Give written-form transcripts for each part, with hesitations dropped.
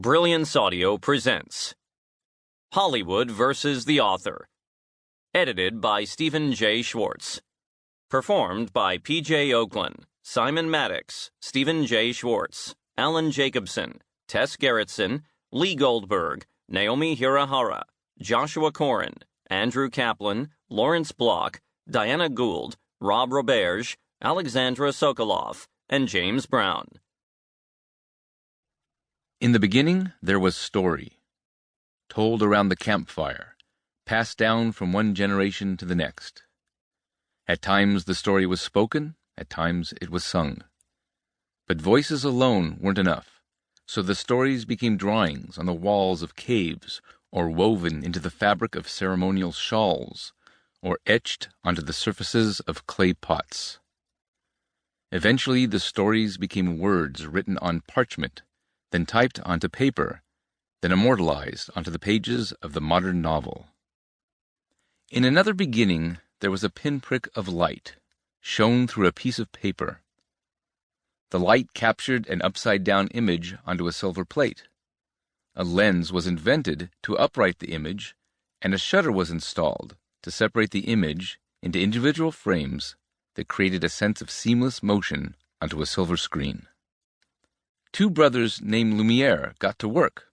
Brilliance Audio presents Hollywood versus the Author. Edited by Stephen Jay Schwartz. Performed by P.J. Oakland, Simon Maddox, Stephen Jay Schwartz, Alan Jacobson, Tess Gerritsen, Lee Goldberg, Naomi Hirahara, Joshua Corin, Andrew Kaplan, Lawrence Block, Diana Gould, Rob Roberge, Alexandra Sokolov, and James Brown. In the beginning, there was story, told around the campfire, passed down from one generation to the next. At times the story was spoken, at times it was sung. But voices alone weren't enough, so the stories became drawings on the walls of caves, or woven into the fabric of ceremonial shawls, or etched onto the surfaces of clay pots. Eventually the stories became words written on parchment, then typed onto paper, then immortalized onto the pages of the modern novel. In another beginning, there was a pinprick of light, shone through a piece of paper. The light captured an upside-down image onto a silver plate. A lens was invented to upright the image, and a shutter was installed to separate the image into individual frames that created a sense of seamless motion onto a silver screen. Two brothers named Lumiere got to work,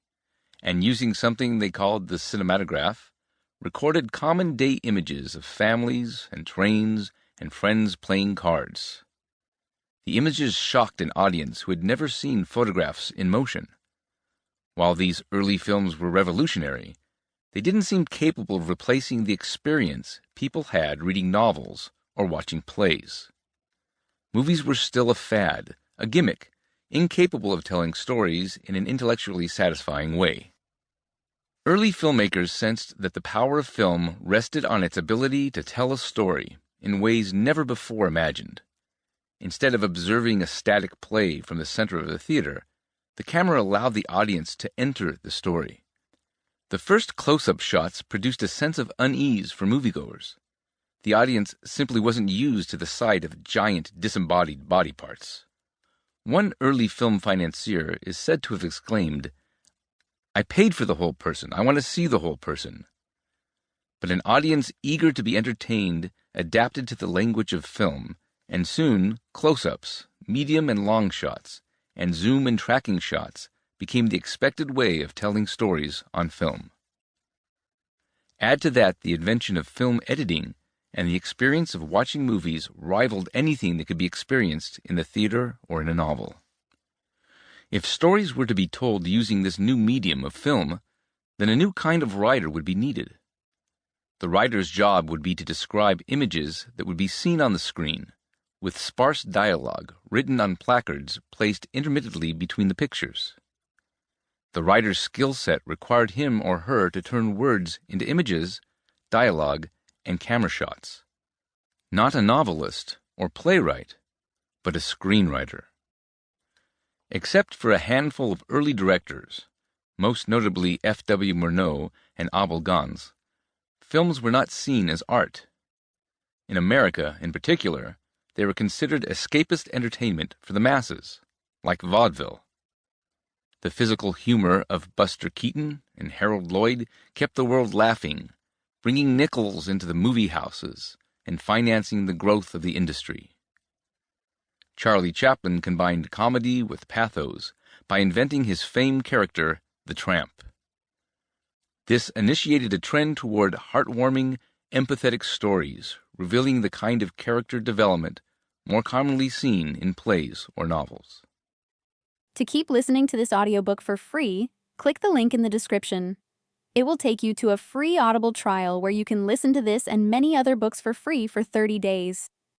and using something they called the cinematograph, recorded common-day images of families and trains and friends playing cards. The images shocked an audience who had never seen photographs in motion. While these early films were revolutionary, they didn't seem capable of replacing the experience people had reading novels or watching plays. Movies were still a fad, a gimmick, incapable of telling stories in an intellectually satisfying way. Early filmmakers sensed that the power of film rested on its ability to tell a story in ways never before imagined. Instead of observing a static play from the center of the theater, the camera allowed the audience to enter the story. The first close-up shots produced a sense of unease for moviegoers. The audience simply wasn't used to the sight of giant disembodied body parts. One early film financier is said to have exclaimed, "I paid for the whole person. I want to see the whole person." But an audience eager to be entertained adapted to the language of film, and soon close-ups, medium and long shots, and zoom and tracking shots became the expected way of telling stories on film. Add to that the invention of film editing, and the experience of watching movies rivaled anything that could be experienced in the theater or in a novel. If stories were to be told using this new medium of film, then a new kind of writer would be needed. The writer's job would be to describe images that would be seen on the screen, with sparse dialogue written on placards placed intermittently between the pictures. The writer's skill set required him or her to turn words into images, dialogue, and camera shots. Not a novelist or playwright, but a screenwriter. Except for a handful of early directors, most notably F.W. Murnau and Abel Gance, films were not seen as art. In America, in particular, they were considered escapist entertainment for the masses, like vaudeville. The physical humor of Buster Keaton and Harold Lloyd kept the world laughing, bringing nickels into the movie houses and financing the growth of the industry. Charlie Chaplin combined comedy with pathos by inventing his famed character, the Tramp. This initiated a trend toward heartwarming, empathetic stories, revealing the kind of character development more commonly seen in plays or novels. To keep listening to this audiobook for free, click the link in the description. It will take you to a free Audible trial where you can listen to this and many other books for free for 30 days.